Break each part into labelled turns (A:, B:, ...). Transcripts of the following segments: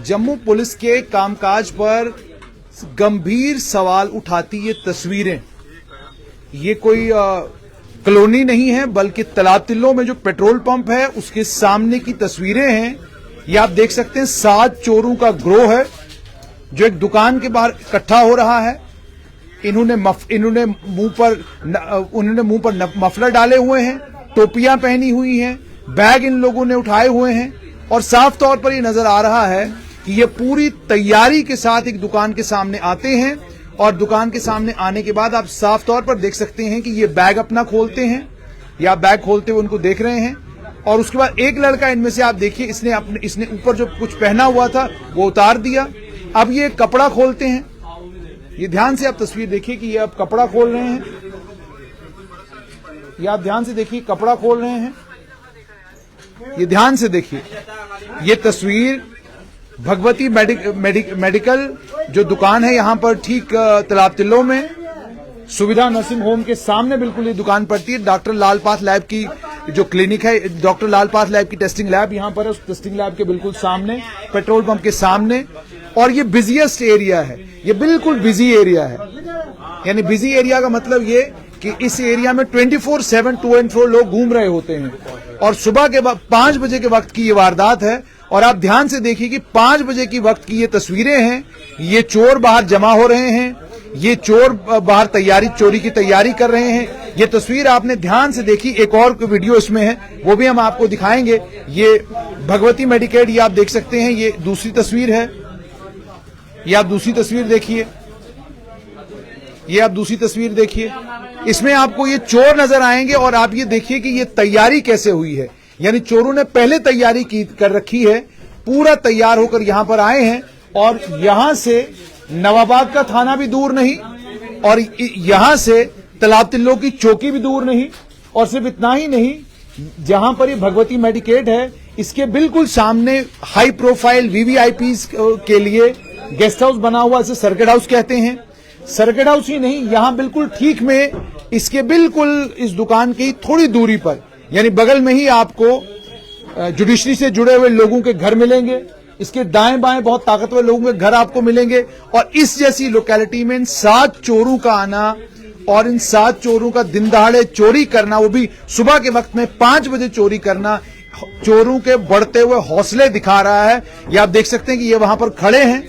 A: Jammu police के कामकाज पर गंभीर सवाल उठाती ये तस्वीरें। ये कोई कॉलोनी नहीं है, बल्कि तालाब तिल्लो में जो पेट्रोल पंप है उसके सामने की तस्वीरें हैं। ये आप देख सकते हैं 7 चोरों का ग्रोह है जो एक दुकान के बाहर इकट्ठा हो रहा है। इन्होंने मुंह पर मफलर डाले हुए हैं, टोपियां पहनी हुई हैं, बैग इन लोगों ने उठाए हुए हैं और साफ तौर पर ये नजर आ रहा है कि ये पूरी तैयारी के साथ एक दुकान के सामने आते हैं और दुकान के सामने आने के बाद आप साफ तौर पर देख सकते हैं कि ये बैग अपना खोलते हैं या बैग खोलते हुए उनको देख रहे हैं। और उसके बाद एक लड़का इनमें से आप देखिए, इसने ऊपर जो कुछ पहना हुआ था वो उतार दिया। अब ये कपड़ा खोलते हैं। ये ध्यान से आप तस्वीर देखिए कि ये अब कपड़ा खोल रहे हैं। ये आप ध्यान से देखिए, कपड़ा खोल रहे हैं। ये ध्यान से देखिए, ये तस्वीर भगवती मेडिकल जो दुकान है यहां पर ठीक तालाब तिल्लो में सुविधा नर्सिंग होम के सामने बिल्कुल ये दुकान पड़ती है। डॉक्टर लाल पाथ लैब की जो क्लिनिक है, डॉक्टर लाल पाथ लैब की टेस्टिंग लैब यहां पर है। उस टेस्टिंग लैब के बिल्कुल सामने, पेट्रोल पंप के सामने। और ये बिजिएस्ट एरिया है, ये बिल्कुल बिजी एरिया है। यानी बिजी एरिया का मतलब ये कि इस एरिया में 24/7 टू एंड फ्रो लोग घूम रहे होते हैं। और सुबह के 5 बजे के वक्त की ये वारदात है। और आप ध्यान से देखिए कि 5 बजे की वक्त की ये तस्वीरें हैं। ये चोर बाहर जमा हो रहे हैं, ये चोर बाहर चोरी की तैयारी कर रहे हैं। ये तस्वीर आपने ध्यान से देखी। एक और वीडियो इसमें है, वो भी हम आपको दिखाएंगे। ये भगवती मेडिकेट, ये आप देख सकते हैं। ये दूसरी तस्वीर है, ये आप दूसरी तस्वीर देखिए। ये आप दूसरी तस्वीर देखिए, इसमें आपको ये चोर नजर आएंगे। और आप ये देखिए कि ये तैयारी कैसे हुई है। यानी चोरों ने पहले तैयारी कर रखी है, पूरा तैयार होकर यहां पर आए हैं। और यहां से नवाबाग का थाना भी दूर नहीं और यहां से तालाब तिल्लो की चौकी भी दूर नहीं। और सिर्फ इतना ही नहीं, जहां पर ये भगवती मेडिकेट है इसके बिल्कुल सामने हाई प्रोफाइल वीवीआईपीज के लिए गेस्ट हाउस बना हुआ, इसे सर्किट हाउस कहते हैं। सर्किट हाउस ही नहीं, यहां बिल्कुल ठीक में इसके बिल्कुल इस दुकान की थोड़ी दूरी पर, यानी बगल में ही आपको जुडिशरी से जुड़े हुए लोगों के घर मिलेंगे। इसके दाएं बाएं बहुत ताकतवर लोगों के घर आपको मिलेंगे। और इस जैसी लोकेलिटी में इन 7 चोरों का आना और इन 7 चोरों का दिन दहाड़े चोरी करना, वो भी सुबह के वक्त में 5 बजे चोरी करना, चोरों के बढ़ते हुए हौसले दिखा रहा है। ये आप देख सकते हैं कि ये वहां पर खड़े हैं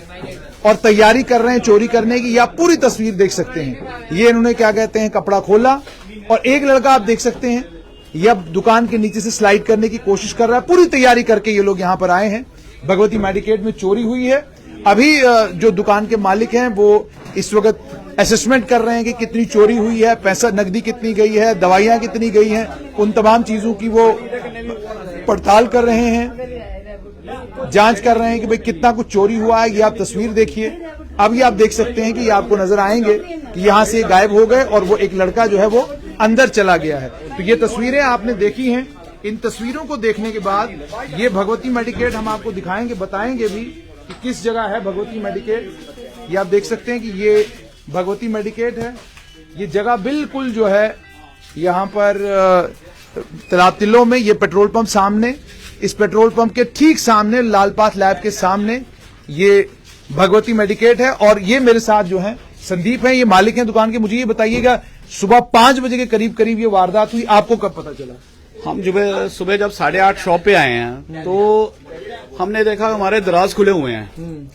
A: और तैयारी कर रहे हैं चोरी करने की। आप पूरी तस्वीर देख सकते हैं। ये इन्होंने क्या कहते हैं, कपड़ा खोला। और एक लड़का आप देख सकते हैं, ये अब दुकान के नीचे से स्लाइड करने की कोशिश कर रहा है। पूरी तैयारी करके ये लोग यहां पर आए हैं। भगवती मेडिकेट में चोरी हुई है। अभी जो दुकान के मालिक हैं वो इस वक्त असेसमेंट कर रहे हैं कि कितनी चोरी हुई है, पैसा नकदी कितनी गई है, दवाइयां कितनी गई हैं, उन तमाम चीजों की वो पड़ताल कर रहे हैं, जांच कर रहे हैं कि भाई कितना कुछ चोरी हुआ है। ये आप तस्वीर देखिए। अभी आप देख सकते हैं कि ये आपको नजर आएंगे कि यहां से गायब हो गए और वो एक लड़का जो है वो अंदर चला गया है। तो ये तस्वीरें आपने देखी हैं। इन तस्वीरों को देखने के बाद ये भगवती मेडिकेट हम आपको दिखाएंगे, बताएंगे भी कि किस जगह है भगवती मेडिकेट। ये आप देख सकते हैं कि ये भगवती मेडिकेट है। ये जगह बिल्कुल जो है यहाँ पर तालाब तिल्लो में, ये पेट्रोल पंप सामने, इस पेट्रोल पंप के ठीक सामने लाल पाथ लैब के सामने ये भगवती मेडिकेट है। और ये मेरे साथ जो है संदीप है, ये मालिक हैं दुकान के। मुझे ये बताइएगा, सुबह 5 बजे के करीब ये वारदात हुई, आपको कब पता चला?
B: हम सुबह जब 8:30 शॉप पे आए हैं तो हमने देखा हमारे दराज खुले हुए हैं।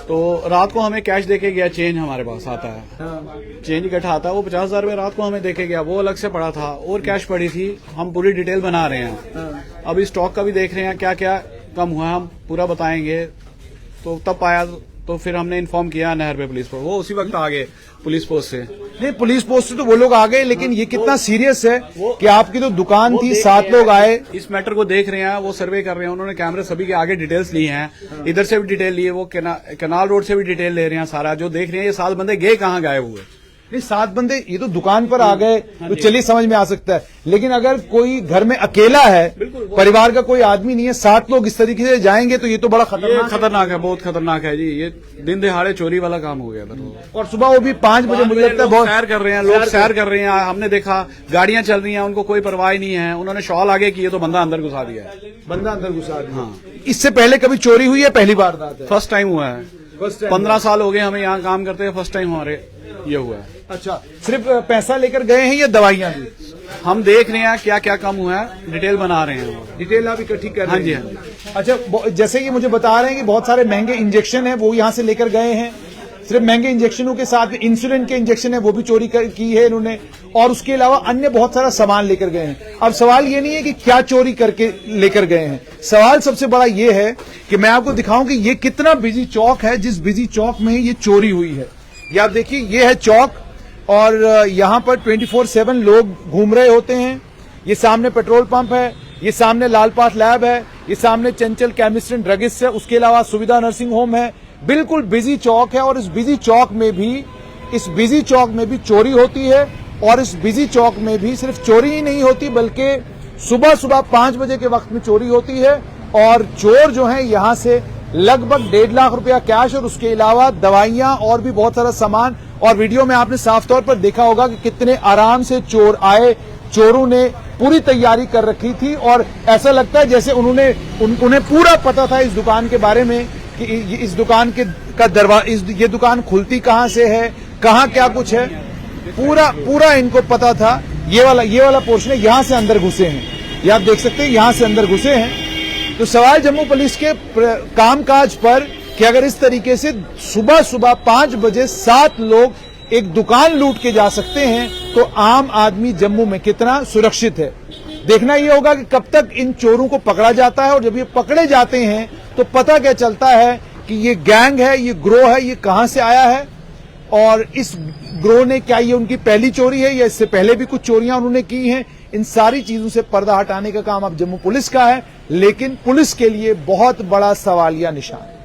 B: तो रात को हमें कैश देके गया, चेंज हमारे पास आता है, चेंज इकट्ठा आता है। वो 50,000 रुपये रात को हमें देके गया, वो अलग से पड़ा था और कैश पड़ी थी। हम पूरी डिटेल बना रहे हैं, अभी स्टॉक का भी देख रहे हैं क्या क्या कम हुआ, हम पूरा बताएंगे। तो तब आया तो फिर हमने इन्फॉर्म किया नहर पे पुलिस को, वो उसी वक्त आ गए पुलिस पोस्ट से।
A: नहीं, पुलिस पोस्ट से तो वो लोग आ गए, लेकिन ये कितना सीरियस है कि आपकी तो दुकान थी, 7 लोग आए,
B: इस मैटर को देख रहे हैं, वो सर्वे कर रहे हैं। उन्होंने कैमरे सभी के आगे डिटेल्स ली हैं, इधर से भी डिटेल लिए, वो कैनाल रोड से भी डिटेल ले रहे हैं। सारा जो देख रहे हैं ये 7 बंदे गए कहाँ, गायब हुए।
A: नहीं 7 बंदे ये तो दुकान पर आ गए तो चलिए समझ में आ सकता है, लेकिन अगर कोई घर में अकेला है, परिवार का कोई आदमी नहीं है, 7 लोग इस तरीके से जाएंगे तो ये तो बड़ा
B: खतरनाक है, बहुत खतरनाक है जी। ये दिन दिहाड़े चोरी वाला काम हो गया था।
A: और सुबह वो भी 5 बजे मुझे लगता है बहुत
B: सैर कर रहे हैं, लोग सैर कर रहे हैं, हमने देखा गाड़ियां चल रही हैं, उनको कोई परवाह नहीं है, उन्होंने शॉल आगे किए तो बंदा अंदर घुसा दिया है।
A: बंदा अंदर घुसा दिया। हाँ। इससे पहले कभी चोरी हुई है? पहली बार बात है,
B: फर्स्ट टाइम हुआ है। 15 साल हो गए हमें यहाँ काम करते हैं, फर्स्ट टाइम हमारे ये हुआ है।
A: अच्छा, सिर्फ पैसा लेकर गए हैं या दवाइयां भी?
B: हम देख रहे हैं क्या क्या कम हुआ है, डिटेल बना रहे हैं।
A: डिटेल आप इकट्ठी कर रहे हैं?
B: हाँ जी।
A: अच्छा, जैसे कि मुझे बता रहे हैं कि बहुत सारे महंगे इंजेक्शन है वो यहाँ से लेकर गए हैं, सिर्फ महंगे इंजेक्शनों के साथ इंसुलिन के इंजेक्शन है वो भी चोरी की है इन्होंने, और उसके अलावा अन्य बहुत सारा सामान लेकर गए हैं। अब सवाल ये नहीं है कि क्या चोरी करके लेकर गए हैं, सवाल सबसे बड़ा ये है कि मैं आपको दिखाऊं कि ये कितना बिजी चौक है, जिस बिजी चौक में ये चोरी हुई है। ये आप देखिए, ये है चौक और यहाँ पर 24/7 लोग घूम रहे होते हैं। ये सामने पेट्रोल पंप है, ये सामने लाल पाथ लैब है, ये सामने चंचल केमिस्ट एंड ड्रगिस्ट है, उसके अलावा सुविधा नर्सिंग होम है। बिल्कुल बिजी चौक है और इस बिजी चौक में भी चोरी होती है। और इस बिजी चौक में भी सिर्फ चोरी ही नहीं होती बल्कि सुबह 5 बजे के वक्त में चोरी होती है। और चोर जो है यहाँ से लगभग 1.5 लाख रुपया कैश और उसके अलावा दवाइयां और भी बहुत सारा सामान। और वीडियो में आपने साफ तौर पर देखा होगा कि कितने आराम से चोर आए, चोरों ने पूरी तैयारी कर रखी थी और ऐसा लगता है जैसे उन्हें पूरा पता था इस दुकान के बारे में कि इस दुकान का दरवाजा, ये दुकान खुलती कहां से है, कहां क्या कुछ है, पूरा इनको पता था। ये वाला पोर्शन है, यहां से अंदर घुसे हैं, ये आप देख सकते हैं, यहां से अंदर घुसे हैं। तो सवाल जम्मू पुलिस के कामकाज पर कि अगर इस तरीके से सुबह 5 बजे 7 लोग एक दुकान लूट के जा सकते हैं तो आम आदमी जम्मू में कितना सुरक्षित है। देखना यह होगा कि कब तक इन चोरों को पकड़ा जाता है और जब ये पकड़े जाते हैं तो पता क्या चलता है कि ये गैंग है, ये ग्रोह है, ये कहां से आया है और इस ग्रोह ने क्या ये उनकी पहली चोरी है या इससे पहले भी कुछ चोरियां उन्होंने की हैं। इन सारी चीजों से पर्दा हटाने का काम अब जम्मू पुलिस का है, लेकिन पुलिस के लिए बहुत बड़ा सवालिया निशान है।